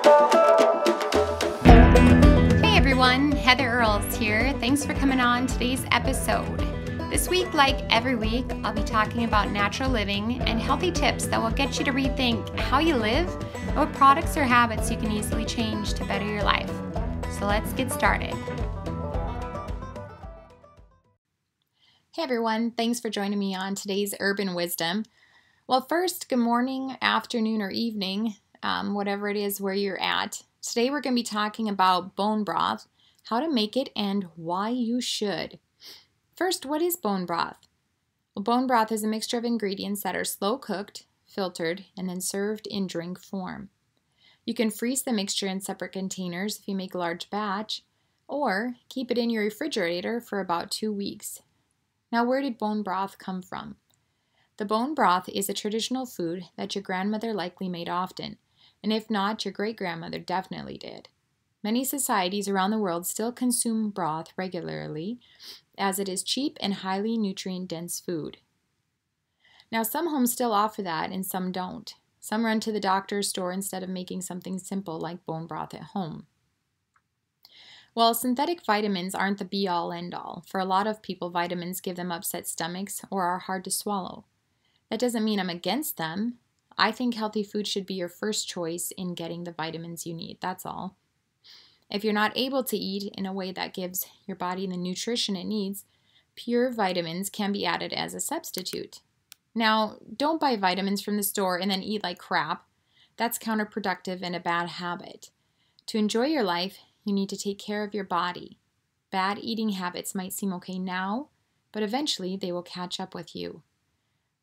Hey everyone, Heather Earls here. Thanks for coming on today's episode. This week, like every week, I'll be talking about natural living and healthy tips that will get you to rethink how you live and what products or habits you can easily change to better your life. So let's get started. Hey everyone, thanks for joining me on today's Urban Wisdom. Well, first, good morning, afternoon, or evening, whatever it is where you're at. Today we're going to be talking about bone broth, how to make it, and why you should. First, what is bone broth? Well, bone broth is a mixture of ingredients that are slow cooked, filtered, and then served in drink form. You can freeze the mixture in separate containers if you make a large batch, or keep it in your refrigerator for about 2 weeks. Now, where did bone broth come from? The bone broth is a traditional food that your grandmother likely made often, and if not, your great-grandmother definitely did. Many societies around the world still consume broth regularly, as it is cheap and highly nutrient-dense food. Now, some homes still offer that and some don't. Some run to the doctor's store instead of making something simple like bone broth at home. Well, synthetic vitamins aren't the be-all, end-all. For a lot of people, vitamins give them upset stomachs or are hard to swallow. That doesn't mean I'm against them. I think healthy food should be your first choice in getting the vitamins you need, that's all. If you're not able to eat in a way that gives your body the nutrition it needs, pure vitamins can be added as a substitute. Now, don't buy vitamins from the store and then eat like crap. That's counterproductive and a bad habit. To enjoy your life, you need to take care of your body. Bad eating habits might seem okay now, but eventually they will catch up with you.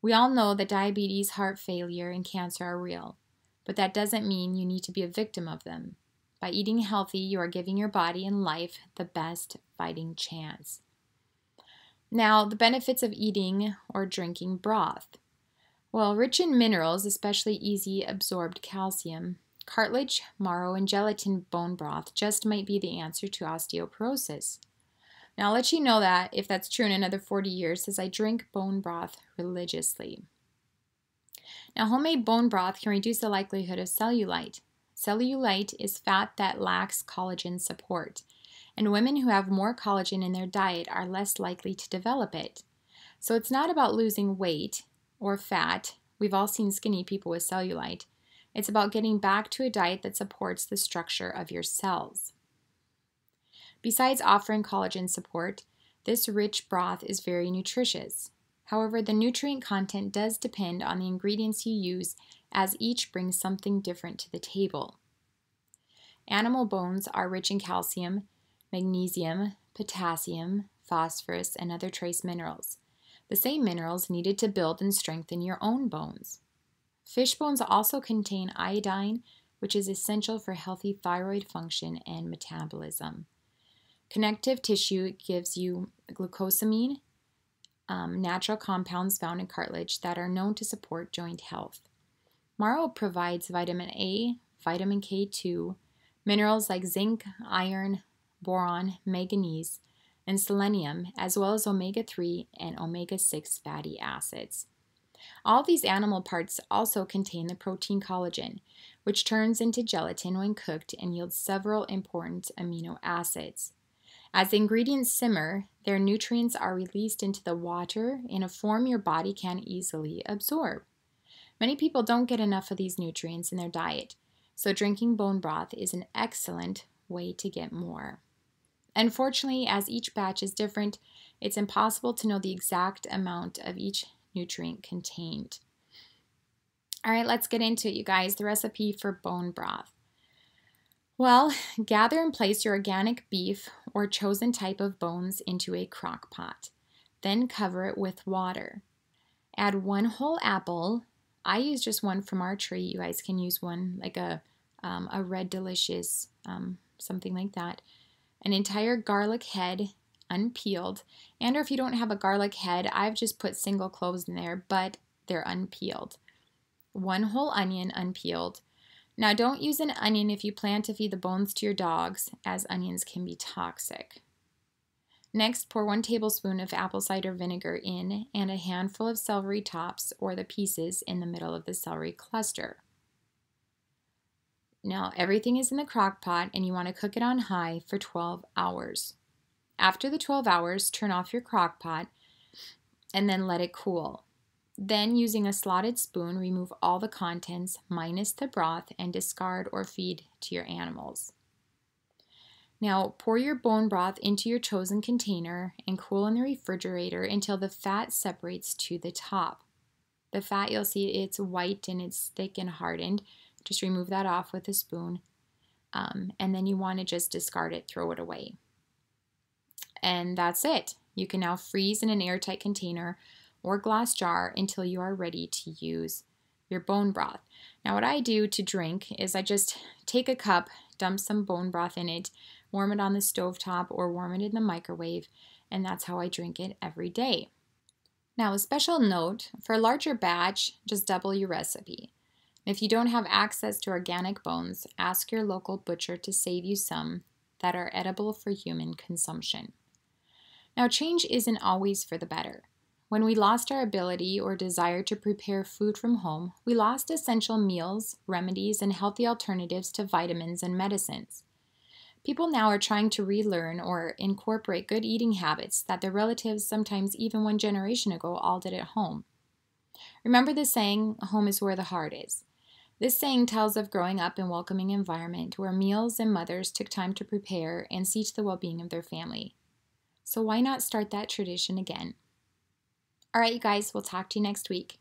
We all know that diabetes, heart failure, and cancer are real, but that doesn't mean you need to be a victim of them. By eating healthy, you are giving your body and life the best fighting chance. Now, the benefits of eating or drinking broth. Well, rich in minerals, especially easy absorbed calcium, cartilage, marrow, and gelatin bone broth just might be the answer to osteoporosis. Now, I'll let you know that if that's true in another 40 years, as I drink bone broth religiously. Now, homemade bone broth can reduce the likelihood of cellulite. Cellulite is fat that lacks collagen support, and women who have more collagen in their diet are less likely to develop it. So it's not about losing weight or fat. We've all seen skinny people with cellulite. It's about getting back to a diet that supports the structure of your cells. Besides offering collagen support, this rich broth is very nutritious. However, the nutrient content does depend on the ingredients you use, as each brings something different to the table. Animal bones are rich in calcium, magnesium, potassium, phosphorus, and other trace minerals, the same minerals needed to build and strengthen your own bones. Fish bones also contain iodine, which is essential for healthy thyroid function and metabolism. Connective tissue gives you glucosamine, natural compounds found in cartilage that are known to support joint health. Marrow provides vitamin A, vitamin K2, minerals like zinc, iron, boron, manganese, and selenium, as well as omega-3 and omega-6 fatty acids. All these animal parts also contain the protein collagen, which turns into gelatin when cooked and yields several important amino acids. As the ingredients simmer, their nutrients are released into the water in a form your body can easily absorb. Many people don't get enough of these nutrients in their diet, so drinking bone broth is an excellent way to get more. Unfortunately, as each batch is different, it's impossible to know the exact amount of each nutrient contained. All right, let's get into it, you guys. The recipe for bone broth. Well, gather and place your organic beef or chosen type of bones into a crock pot. Then cover it with water. Add 1 whole apple. I use just one from our tree. You guys can use one like a Red Delicious, something like that. An entire garlic head, unpeeled. And or if you don't have a garlic head, I've just put single cloves in there, but they're unpeeled. 1 whole onion, unpeeled. Now, don't use an onion if you plan to feed the bones to your dogs, as onions can be toxic. Next, pour 1 tablespoon of apple cider vinegar in and a handful of celery tops or the pieces in the middle of the celery cluster. Now everything is in the crock pot and you want to cook it on high for 12 hours. After the 12 hours, turn off your crock pot and then let it cool. Then, using a slotted spoon, remove all the contents minus the broth and discard or feed to your animals. Now, pour your bone broth into your chosen container and cool in the refrigerator until the fat separates to the top. The fat, you'll see it's white and it's thick and hardened. Just remove that off with a spoon. And then you want to just discard it, throw it away. And that's it. You can now freeze in an airtight container or glass jar until you are ready to use your bone broth. Now what I do to drink is I just take a cup, dump some bone broth in it, warm it on the stovetop or warm it in the microwave, and that's how I drink it every day. Now a special note, for a larger batch, just double your recipe. If you don't have access to organic bones, ask your local butcher to save you some that are edible for human consumption. Now change isn't always for the better. When we lost our ability or desire to prepare food from home, we lost essential meals, remedies, and healthy alternatives to vitamins and medicines. People now are trying to relearn or incorporate good eating habits that their relatives, sometimes even one generation ago, all did at home. Remember the saying, home is where the heart is. This saying tells of growing up in a welcoming environment where meals and mothers took time to prepare and see to the well-being of their family. So why not start that tradition again? All right, you guys, we'll talk to you next week.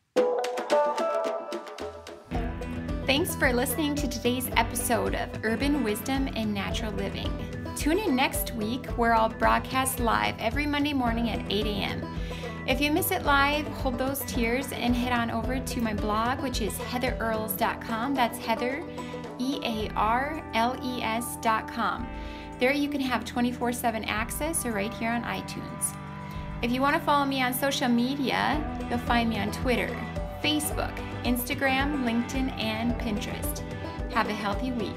Thanks for listening to today's episode of Urban Wisdom and Natural Living. Tune in next week where I'll broadcast live every Monday morning at 8 a.m. If you miss it live, hold those tears and head on over to my blog, which is heatherarles.com. That's Heather, EARLES.com. There you can have 24/7 access or right here on iTunes. If you want to follow me on social media, you'll find me on Twitter, Facebook, Instagram, LinkedIn, and Pinterest. Have a healthy week.